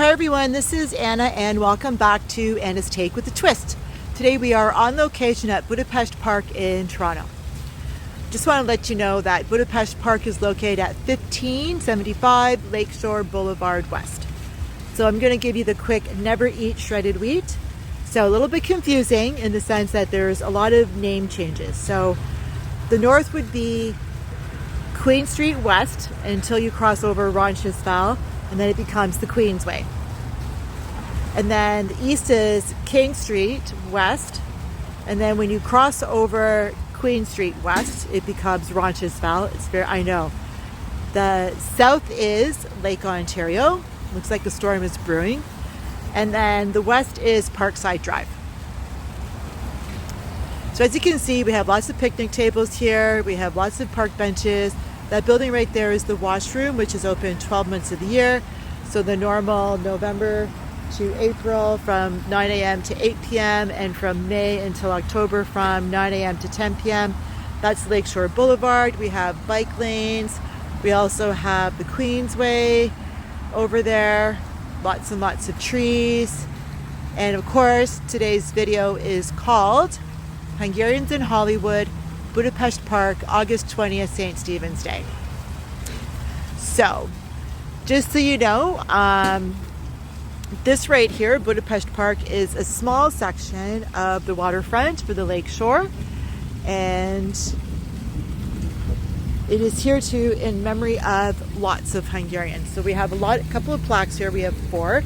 Hi everyone, this is Anna and welcome back to Anna's Take with a Twist. Today we are on location at Budapest Park in Toronto. Just want to let you know that Budapest Park is located at 1575 Lakeshore Boulevard West. So I'm going to give you the quick never eat shredded wheat. So a little bit confusing in the sense that there's a lot of name changes. So the north would be Queen Street West until you cross over Roncesvalles, and then it becomes the Queensway. And then the east is King Street West, and then when you cross over Queen Street West, it becomes Roncesvalles. I know. The south is Lake Ontario. Looks like the storm is brewing. And then the west is Parkside Drive. So as you can see, we have lots of picnic tables here. We have lots of park benches. That building right there is the washroom, which is open 12 months of the year. So the normal November to April from 9 a.m. to 8 p.m. and from May until October from 9 a.m. to 10 p.m. That's Lakeshore Boulevard. We have bike lanes. We also have the Queensway over there. Lots and lots of trees. And of course, today's video is called Hungarians in Hollywood, Budapest Park, August 20th, St. Stephen's Day. So, just so you know, this right here, Budapest Park, is a small section of the waterfront for the Lakeshore. And it is here too in memory of lots of Hungarians. So we have a couple of plaques here. We have 4.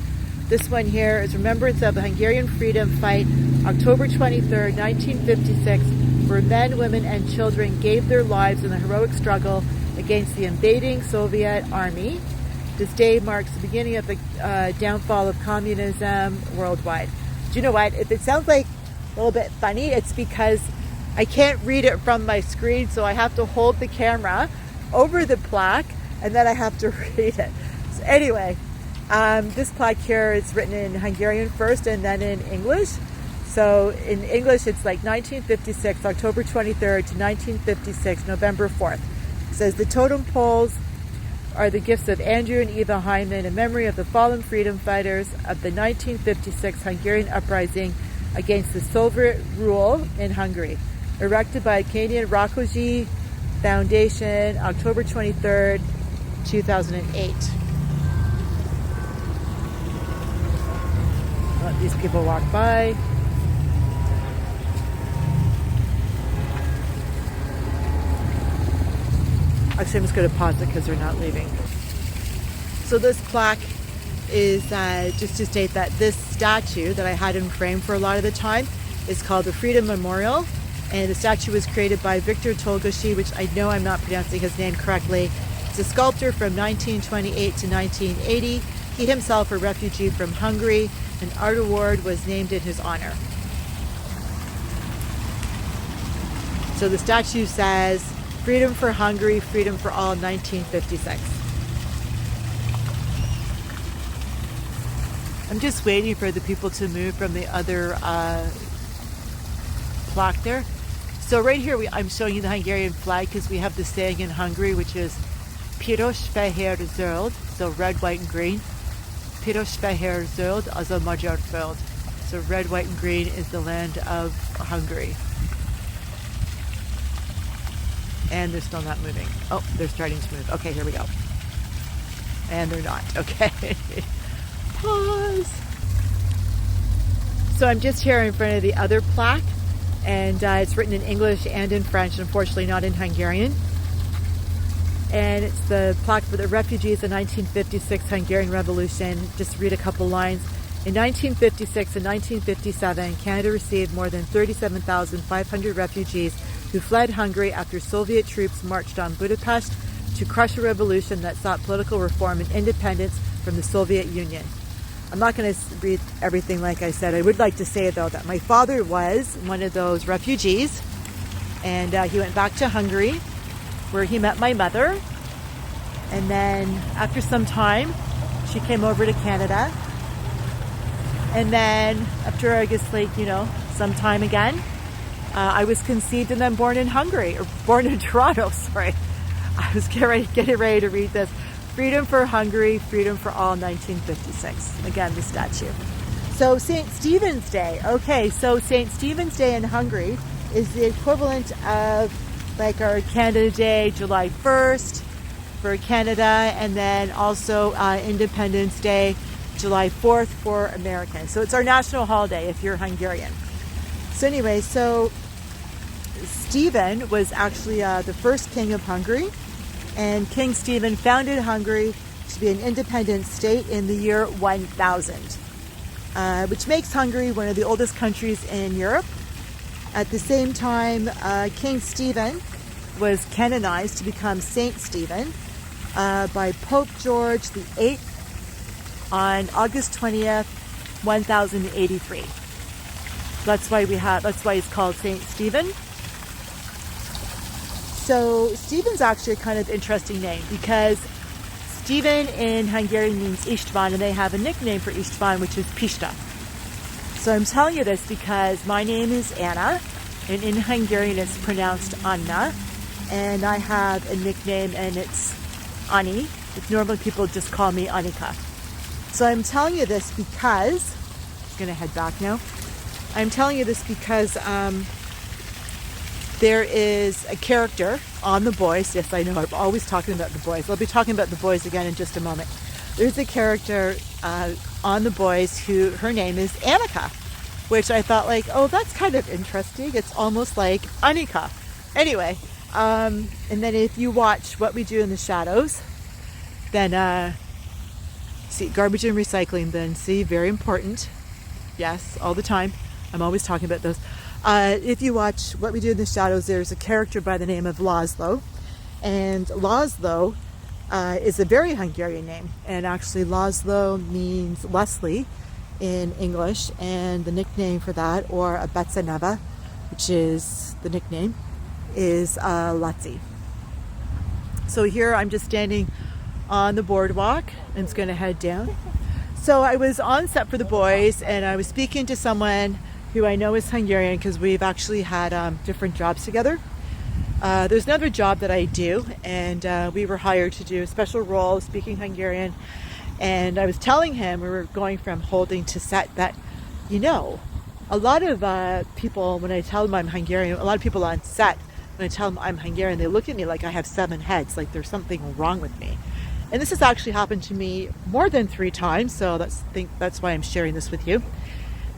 This one here is remembrance of the Hungarian freedom fight, October 23rd, 1956, where men, women, and children gave their lives in the heroic struggle against the invading Soviet army. This day marks the beginning of the downfall of communism worldwide. Do you know what? If it sounds like a little bit funny, it's because I can't read it from my screen, so I have to hold the camera over the plaque, and then I have to read it. So anyway, this plaque here is written in Hungarian first and then in English. So in English, it's like 1956, October 23rd to 1956, November 4th. It says the totem poles are the gifts of Andrew and Eva Hyman in memory of the fallen freedom fighters of the 1956 Hungarian uprising against the Soviet rule in Hungary. Erected by Canadian Rákosi Foundation, October 23rd, 2008. Let these people walk by. Actually, I'm just going to pause it because they're not leaving. So this plaque is just to state that this statue that I had in frame for a lot of the time is called the Freedom Memorial. And the statue was created by Victor Tolgoshi, which I know I'm not pronouncing his name correctly. He's a sculptor from 1928 to 1980. He himself a refugee from Hungary. An art award was named in his honor. So the statue says, "Freedom for Hungary, freedom for all, 1956. I'm just waiting for the people to move from the other plaque there. So right here, I'm showing you the Hungarian flag because we have the saying in Hungary, which is Piros, Fehér, Zöld, so red, white, and green. Piros, Fehér, Zöld, az a magyar föld. So red, white, and green is the land of Hungary. And they're still not moving. Oh, they're starting to move. Okay, here we go. And they're not. Okay. Pause. So I'm just here in front of the other plaque, and it's written in English and in French, unfortunately not in Hungarian. And it's the plaque for the refugees of the 1956 Hungarian Revolution. Just read a couple lines. In 1956 and 1957, Canada received more than 37,500 refugees who fled Hungary after Soviet troops marched on Budapest to crush a revolution that sought political reform and independence from the Soviet Union. I'm not going to read everything like I said. I would like to say, though, that my father was one of those refugees, and he went back to Hungary, where he met my mother. And then after some time, she came over to Canada. And then after, I guess, some time again, I was conceived and then born in Hungary, or born in Toronto, sorry. I was getting ready to read this. Freedom for Hungary, Freedom for All, 1956. Again, the statue. So St. Stephen's Day. Okay, so St. Stephen's Day in Hungary is the equivalent of like our Canada Day, July 1st for Canada, and then also Independence Day, July 4th for Americans. So it's our national holiday if you're Hungarian. So anyway, so Stephen was actually the first king of Hungary, and King Stephen founded Hungary to be an independent state in the year 1000, which makes Hungary one of the oldest countries in Europe. At the same time, King Stephen was canonized to become Saint Stephen by Pope George VIII on August 20th, 1083. That's why he's called Saint Stephen. So Stephen's actually a kind of interesting name because Stephen in Hungarian means István, and they have a nickname for István, which is Pista. So I'm telling you this because my name is Anna, and in Hungarian it's pronounced Anna, and I have a nickname, and it's Ani. Normally people just call me Annika. So I'm telling you this because, I'm going to head back now. I'm telling you this because there is a character on The Boys. Yes, I know, I'm always talking about The Boys. I'll be talking about The Boys again in just a moment. There's a character on The Boys who, her name is Annika, which I thought like, oh, that's kind of interesting. It's almost like Annika. Anyway, and then if you watch What We Do in the Shadows, then see, garbage and recycling, then see, very important. Yes, all the time. I'm always talking about those. If you watch What We Do in the Shadows, there's a character by the name of Laszlo. And Laszlo is a very Hungarian name. And actually Laszlo means Leslie in English. And the nickname for that, or a Beceneva, which is the nickname, is Laci. So here I'm just standing on the boardwalk and it's going to head down. So I was on set for The Boys, and I was speaking to someone who I know is Hungarian because we've actually had different jobs together. There's another job that I do, and we were hired to do a special role speaking Hungarian. And I was telling him, we were going from holding to set, that, you know, a lot of people, when I tell them I'm Hungarian, a lot of people on set, when I tell them I'm Hungarian, they look at me like I have 7 heads, like there's something wrong with me. And this has actually happened to me more than 3 times, so that's why I'm sharing this with you.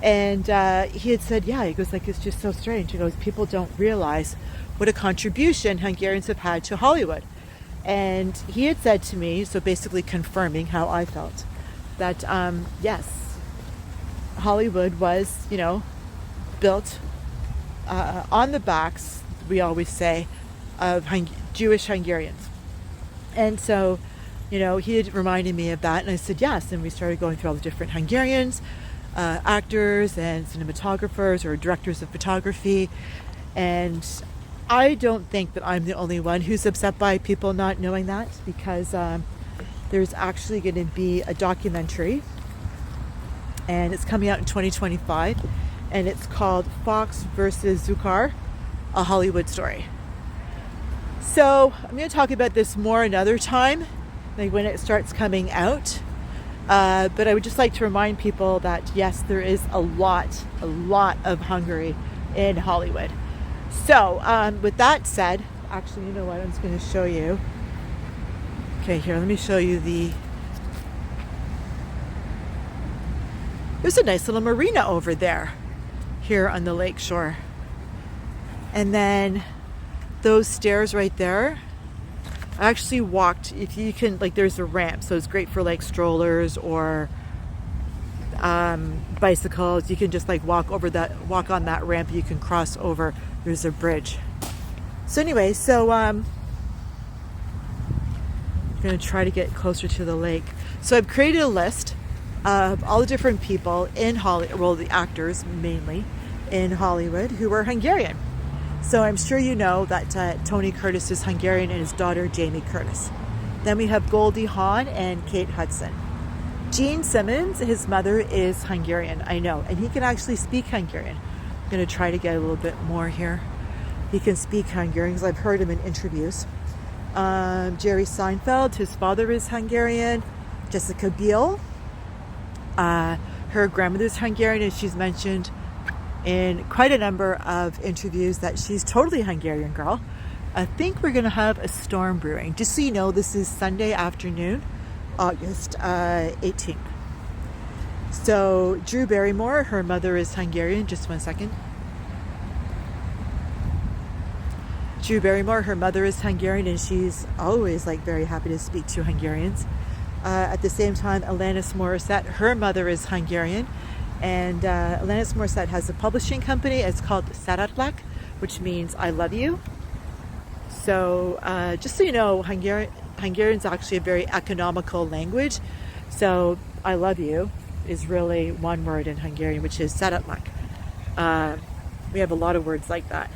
And he had said, yeah, he goes like, it's just so strange. He goes, people don't realize what a contribution Hungarians have had to Hollywood. And he had said to me, so basically confirming how I felt, that yes, Hollywood was, you know, built on the backs, we always say, of Jewish Hungarians. And so, you know, he had reminded me of that, and I said yes. And we started going through all the different Hungarians, actors and cinematographers or directors of photography. And I don't think that I'm the only one who's upset by people not knowing that, because there's actually going to be a documentary, and it's coming out in 2025, and it's called Fox versus Zukar, a Hollywood story. So I'm going to talk about this more another time, like when it starts coming out. But I would just like to remind people that yes, there is a lot of Hungary in Hollywood. So with that said, actually, you know what? I'm just going to show you. Okay, here, let me show you there's a nice little marina over there, here on the Lakeshore. And then those stairs right there, I actually walked, if you can, like there's a ramp, so it's great for like strollers or bicycles. You can just like walk on that ramp, you can cross over, there's a bridge. So anyway, so I'm going to try to get closer to the lake. So I've created a list of all the different people in Hollywood, well, the actors mainly in Hollywood, who are Hungarian. So I'm sure you know that Tony Curtis is Hungarian, and his daughter Jamie Curtis. Then we have Goldie Hawn and Kate Hudson. Gene Simmons, his mother is Hungarian, I know, and he can actually speak Hungarian. I'm going to try to get a little bit more here. He can speak Hungarian because I've heard him in interviews. Jerry Seinfeld, his father is Hungarian. Jessica Biel, her grandmother's Hungarian, and she's mentioned in quite a number of interviews that she's totally Hungarian girl. I think we're going to have a storm brewing. Just so you know, this is Sunday afternoon, August 18th. So Drew Barrymore, her mother is Hungarian. Just one second. Drew Barrymore, her mother is Hungarian, and she's always like very happy to speak to Hungarians. At the same time, Alanis Morissette, her mother is Hungarian, and Alanis Morissette has a publishing company. It's called Szeretlek, which means I love you. So just so you know, Hungarian is actually a very economical language. So I love you is really one word in Hungarian, which is Szeretlek. We have a lot of words like that.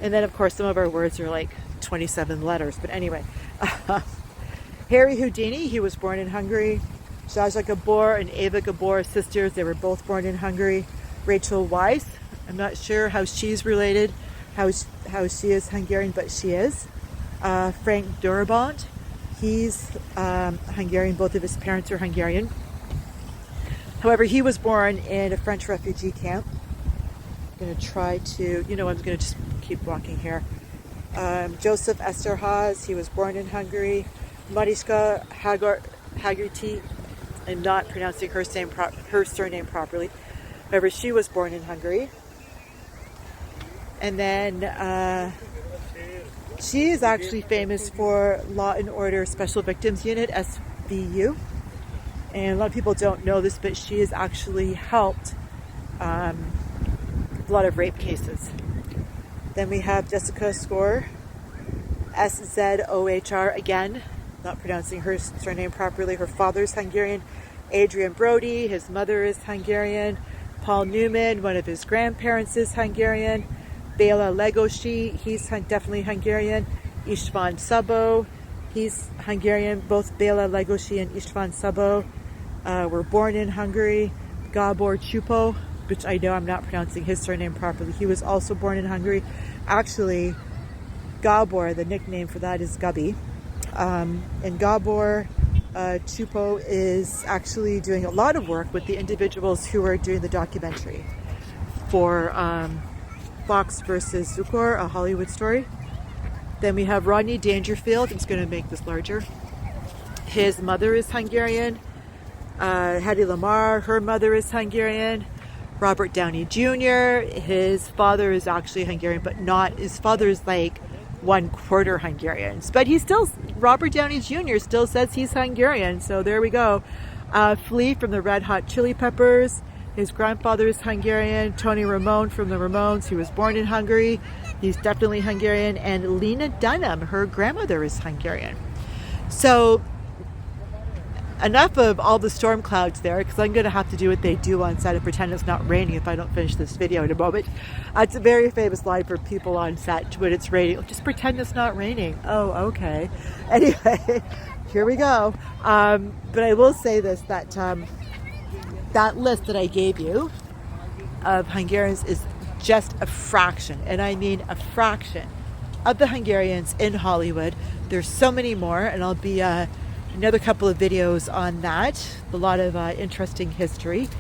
And then, of course, some of our words are like 27 letters. But anyway, Harry Houdini, he was born in Hungary. Zsa Gabor and Eva Gabor, sisters, they were both born in Hungary. Rachel Weisz, I'm not sure how she's related, how she is Hungarian, but she is. Frank Darabont, he's Hungarian. Both of his parents are Hungarian. However, he was born in a French refugee camp. I'm going to try to, I'm going to just keep walking here. Joseph Esterházy, he was born in Hungary. Mariska Haggerty, I'm not pronouncing her surname properly. However, she was born in Hungary. And then she is actually famous for Law and Order Special Victims Unit, SVU. And a lot of people don't know this, but she has actually helped a lot of rape cases. Then we have Jessica Szohr, Szóhr, again, not pronouncing her surname properly. Her father's Hungarian. Adrian Brody, his mother is Hungarian. Paul Newman, one of his grandparents is Hungarian. Béla Legosi, he's definitely Hungarian. István Szabó, he's Hungarian. Both Béla Legosi and István Szabó were born in Hungary. Gabor Csupó, which I know I'm not pronouncing his surname properly, he was also born in Hungary. Actually, Gabor, the nickname for that is Gabi. And Gabor Csupó is actually doing a lot of work with the individuals who are doing the documentary for Fox versus Zukor, a Hollywood story. Then we have Rodney Dangerfield. I'm just going to make this larger. His mother is Hungarian. Hedy Lamarr, her mother is Hungarian. Robert Downey Jr., his father is actually Hungarian, but not, his father is like 1/4 Hungarian. But he still, Robert Downey Jr. still says he's Hungarian, so there we go. Flea from the Red Hot Chili Peppers, his grandfather is Hungarian. Tony Ramone from the Ramones, he was born in Hungary, he's definitely Hungarian. And Lena Dunham, her grandmother is Hungarian. So enough of all the storm clouds there, because I'm going to have to do what they do on set and pretend it's not raining if I don't finish this video in a moment. It's a very famous line for people on set when it's raining. Just pretend it's not raining. Oh, okay. Anyway, here we go. But I will say this, that that list that I gave you of Hungarians is just a fraction, and I mean a fraction, of the Hungarians in Hollywood. There's so many more, and I'll be another couple of videos on that. A lot of interesting history.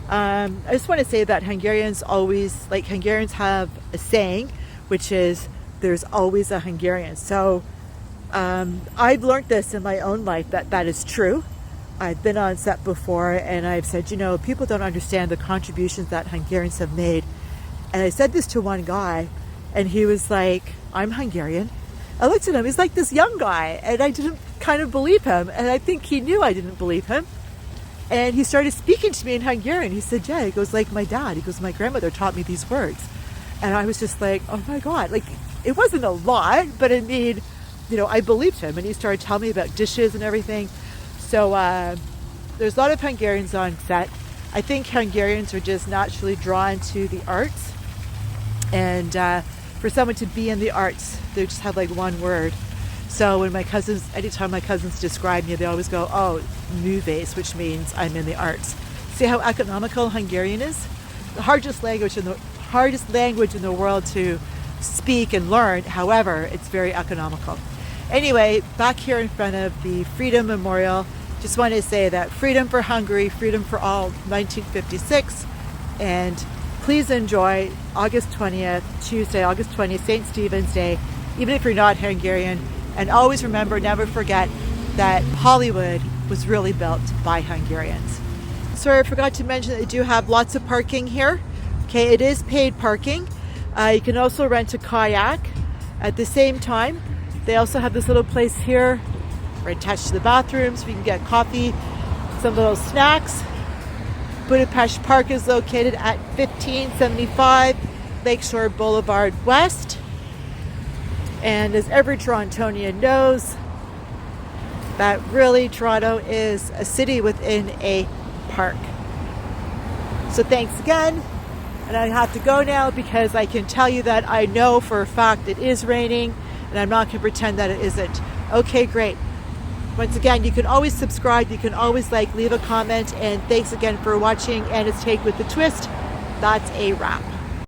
I just want to say that Hungarians have a saying, which is, there's always a Hungarian. So I've learned this in my own life, that is true. I've been on set before, and I've said, people don't understand the contributions that Hungarians have made. And I said this to one guy, and he was like, I'm Hungarian. I looked at him, he's like this young guy, and I didn't kind of believe him, and I think he knew I didn't believe him. And he started speaking to me in Hungarian. He said, yeah, he goes, like my dad, he goes, my grandmother taught me these words. And I was just like, oh my God, like it wasn't a lot, but I mean, I believed him, and he started telling me about dishes and everything. So there's a lot of Hungarians on set. I think Hungarians are just naturally drawn to the arts, and for someone to be in the arts, they just have like one word. So when anytime my cousins describe me, they always go, oh, művész, which means I'm in the arts. See how economical Hungarian is? The hardest language in the world to speak and learn. However, it's very economical. Anyway, back here in front of the Freedom Memorial, just want to say that freedom for Hungary, freedom for all, 1956. And please enjoy August 20th, Tuesday, August 20th, St. Stephen's Day, even if you're not Hungarian. And always remember, never forget that Hollywood was really built by Hungarians. Sorry, I forgot to mention that they do have lots of parking here. Okay, it is paid parking. You can also rent a kayak. At the same time, they also have this little place here right attached to the bathrooms. We can get coffee, some little snacks. Budapest Park is located at 1575 Lakeshore Boulevard West. And as every Torontonian knows, that really Toronto is a city within a park. So thanks again. And I have to go now because I can tell you that I know for a fact it is raining, and I'm not going to pretend that it isn't. Okay, great. Once again, you can always subscribe, you can always like, leave a comment, and thanks again for watching. And it's Take with the Twist. That's a wrap.